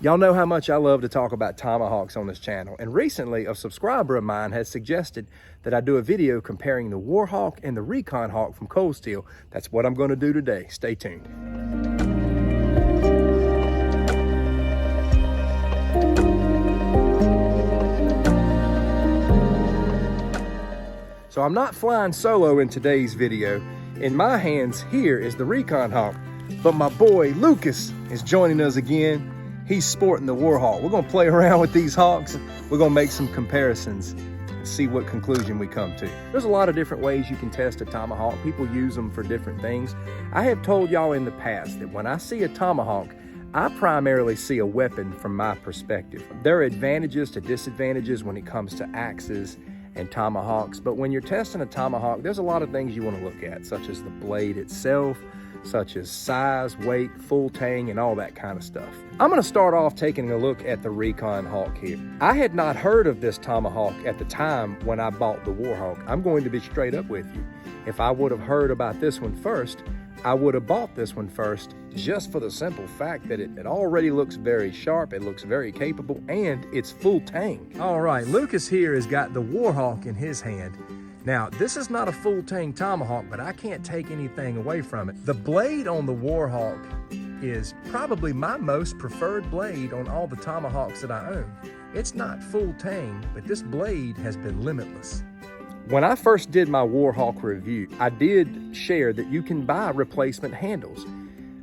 Y'all know how much I love to talk about tomahawks on this channel, and recently a subscriber of mine has suggested that I do a video comparing the Warhawk and the Recon Hawk from Cold Steel. That's what I'm going to do today. Stay tuned. So I'm not flying solo in today's video. In my hands here is the Recon Hawk, but my boy Lucas is joining us again. He's sporting the Warhawk. We're gonna play around with these hawks. We're gonna make some comparisons and see what conclusion we come to. There's a lot of different ways you can test a tomahawk. People use them for different things. I have told y'all in the past that when I see a tomahawk, I primarily see a weapon from my perspective. There are advantages to disadvantages when it comes to axes and tomahawks, but when you're testing a tomahawk, there's a lot of things you want to look at, such as the blade itself, such as size, weight, full tang, and all that kind of stuff. I'm gonna start off taking a look at the Recon Hawk here. I had not heard of this tomahawk at the time when I bought the Warhawk. I'm going to be straight up with you. If I would have heard about this one first, I would have bought this one first, just for the simple fact that it already looks very sharp, it looks very capable, and it's full tang. All right, Lucas here has got the Warhawk in his hand. Now, this is not a full tang tomahawk, but I can't take anything away from it. The blade on the Warhawk is probably my most preferred blade on all the tomahawks that I own. It's not full tang, but this blade has been limitless. When I first did my Warhawk review, I did share that you can buy replacement handles.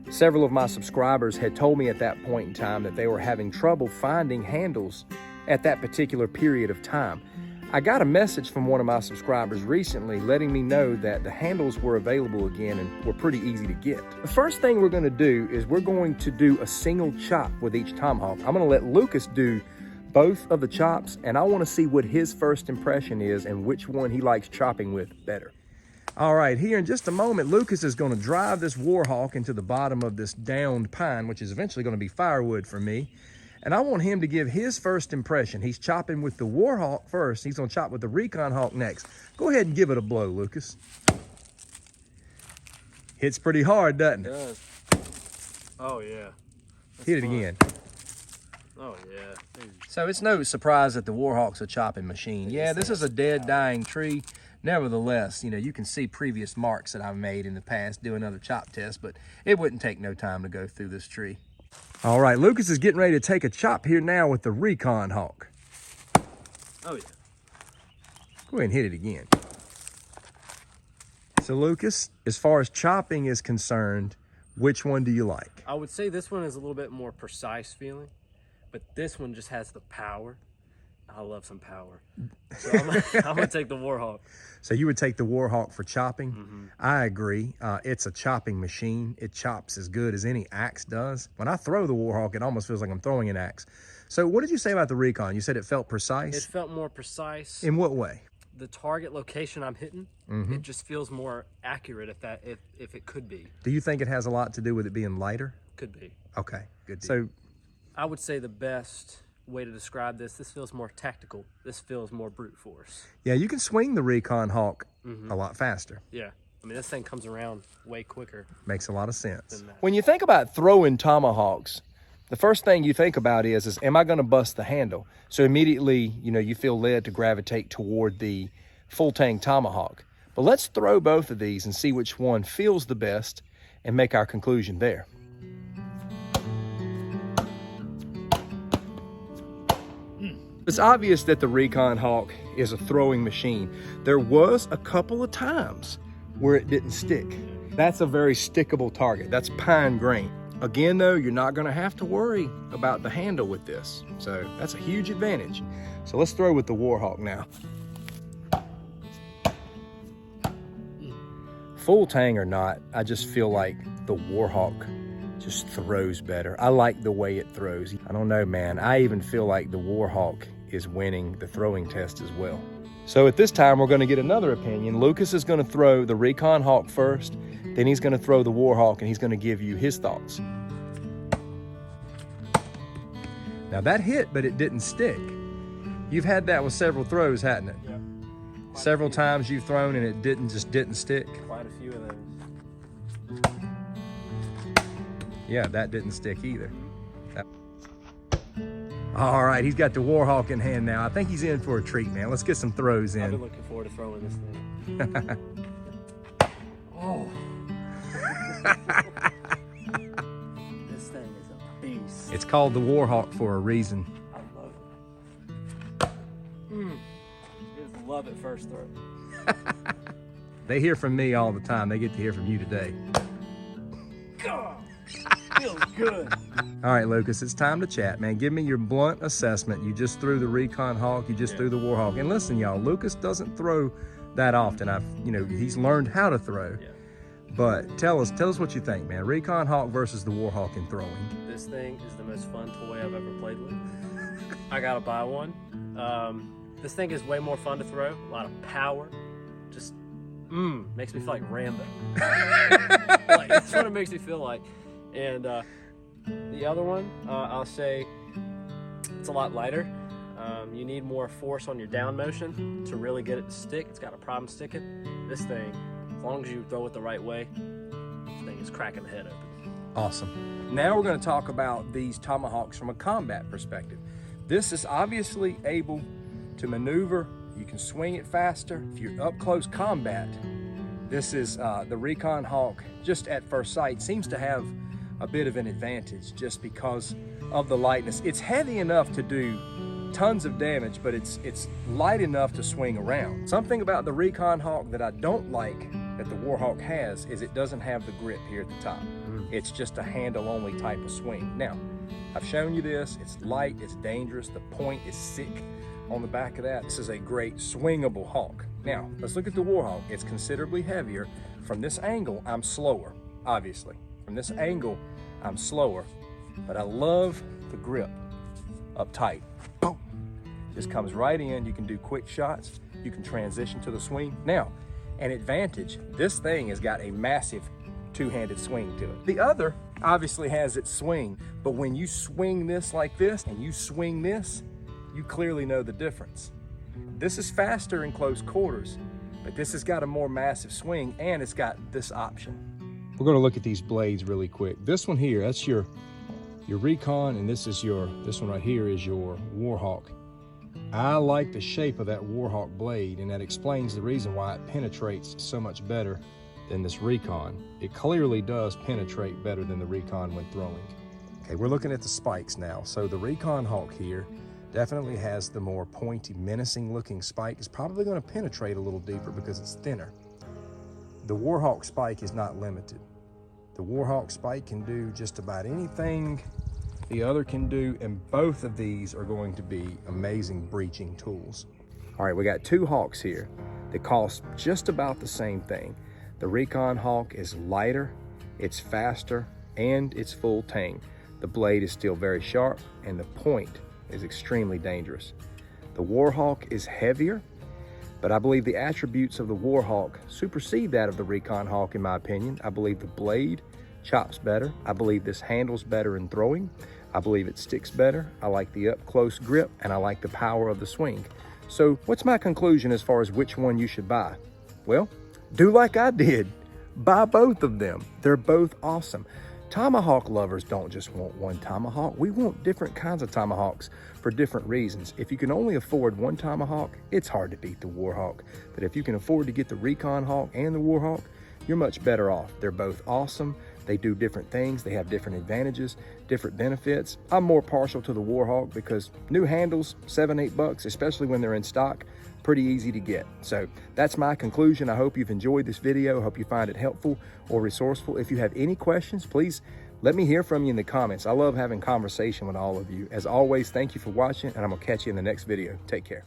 Several of my subscribers had told me at that point in time that they were having trouble finding handles at that particular period of time. I got a message from one of my subscribers recently letting me know that the handles were available again and were pretty easy to get. The first thing we're gonna do is we're going to do a single chop with each tomahawk. I'm gonna let Lucas do both of the chops, and I wanna see what his first impression is and which one he likes chopping with better. All right, here in just a moment, Lucas is gonna drive this Warhawk into the bottom of this downed pine, which is eventually gonna be firewood for me. And I want him to give his first impression. He's chopping with the Warhawk first. He's gonna chop with the Recon Hawk next. Go ahead and give it a blow, Lucas. Hits pretty hard, doesn't it? It does. Oh yeah. Hit it again. Oh yeah. So it's no surprise that the Warhawk's a chopping machine. Yeah, this is a dead, dying tree. Nevertheless, you know, you can see previous marks that I've made in the past doing other chop tests, but it wouldn't take no time to go through this tree. All right, Lucas is getting ready to take a chop here now with the Recon Hawk. Oh yeah. Go ahead and hit it again. So Lucas, as far as chopping is concerned, which one do you like? I would say this one is a little bit more precise feeling, but this one just has the power. I love some power. So I'm gonna take the Warhawk. So you would take the Warhawk for chopping? Mm-hmm. I agree. It's a chopping machine. It chops as good as any axe does. When I throw the Warhawk, it almost feels like I'm throwing an axe. So what did you say about the Recon? You said it felt precise? It felt more precise. In what way? The target location I'm hitting, it just feels more accurate if it could be. Do you think it has a lot to do with it being lighter? Could be. Okay, good. So I would say the best way to describe this feels more tactical. This feels more brute force. Yeah, you can swing the Recon Hawk a lot faster. Yeah. I mean, this thing comes around way quicker. Makes a lot of sense. Than that. When you think about throwing tomahawks, the first thing you think about is am I gonna bust the handle? So immediately, you know, you feel led to gravitate toward the full tang tomahawk. But let's throw both of these and see which one feels the best and make our conclusion there. It's obvious that the Recon Hawk is a throwing machine. There was a couple of times where it didn't stick. That's a very stickable target. That's pine grain. Again, though, you're not gonna have to worry about the handle with this. So that's a huge advantage. So let's throw with the Warhawk now. Full tang or not, I just feel like the Warhawk just throws better. I like the way it throws. I don't know, man. I even feel like the Warhawk is winning the throwing test as well. So at this time, we're gonna get another opinion. Lucas is gonna throw the Recon Hawk first, then he's gonna throw the Warhawk and he's gonna give you his thoughts. Now that hit, but it didn't stick. You've had that with several throws, hadn't it? Yeah. Several times you've thrown and it didn't stick. Quite a few of those. Yeah, that didn't stick either. All right, he's got the Warhawk in hand now. I think he's in for a treat, man. Let's get some throws in. I've been looking forward to throwing this thing. Oh. This thing is a beast. It's called the Warhawk for a reason. I love it. Just love it first throw. They hear from me all the time. They get to hear from you today. God, feels good. All right, Lucas, it's time to chat, man. Give me your blunt assessment. You just threw the Recon Hawk. You just threw the Warhawk. And listen, y'all, Lucas doesn't throw that often. He's learned how to throw. Yeah. But tell us what you think, man. Recon Hawk versus the Warhawk in throwing. This thing is the most fun toy I've ever played with. I gotta buy one. This thing is way more fun to throw. A lot of power. Just makes me feel like Rambo. Like, that's what it makes me feel like. And the other one, I'll say it's a lot lighter. You need more force on your down motion to really get it to stick. It's got a problem sticking. This thing, as long as you throw it the right way, this thing is cracking the head open. Awesome. Now we're going to talk about these tomahawks from a combat perspective. This is obviously able to maneuver. You can swing it faster. If you're up close combat, this is the Recon Hawk, just at first sight, seems to have a bit of an advantage just because of the lightness. It's heavy enough to do tons of damage, but it's light enough to swing around. Something about the Recon Hawk that I don't like that the Warhawk has is it doesn't have the grip here at the top. It's just a handle only type of swing. Now, I've shown you this. It's light, it's dangerous. The point is sick on the back of that. This is a great swingable hawk. Now, let's look at the Warhawk. It's considerably heavier. From this angle, I'm slower, obviously. From this angle, I'm slower, but I love the grip up tight. Boom. Just comes right in. You can do quick shots. You can transition to the swing. Now, an advantage, this thing has got a massive two-handed swing to it. The other obviously has its swing, but when you swing this like this and you swing this, you clearly know the difference. This is faster in close quarters, but this has got a more massive swing and it's got this option. We're going to look at these blades really quick. This one here, that's your Recon, and this one right here is your Warhawk. I like the shape of that Warhawk blade, and that explains the reason why it penetrates so much better than this Recon. It clearly does penetrate better than the Recon when throwing. Okay, we're looking at the spikes now. So the Recon Hawk here definitely has the more pointy, menacing looking spike. It's probably going to penetrate a little deeper because it's thinner. The Warhawk spike is not limited. The Warhawk spike can do just about anything the other can do, and both of these are going to be amazing breaching tools. All right, we got two Hawks here that cost just about the same thing. The Recon Hawk is lighter, it's faster, and it's full tang. The blade is still very sharp, and the point is extremely dangerous. The Warhawk is heavier, but I believe the attributes of the Warhawk supersede that of the Recon Hawk in my opinion. I believe the blade chops better. I believe this handles better in throwing. I believe it sticks better. I like the up close grip, and I like the power of the swing. So what's my conclusion as far as which one you should buy? Well, do like I did. Buy both of them. They're both awesome. Tomahawk lovers don't just want one tomahawk. We want different kinds of tomahawks for different reasons. If you can only afford one tomahawk, it's hard to beat the Warhawk. But if you can afford to get the Recon Hawk and the Warhawk, you're much better off. They're both awesome. They do different things. They have different advantages, different benefits. I'm more partial to the Warhawk because new handles, $7-8, especially when they're in stock, pretty easy to get. So that's my conclusion. I hope you've enjoyed this video. I hope you find it helpful or resourceful. If you have any questions, please let me hear from you in the comments. I love having conversation with all of you. As always, thank you for watching, and I'm gonna catch you in the next video. Take care.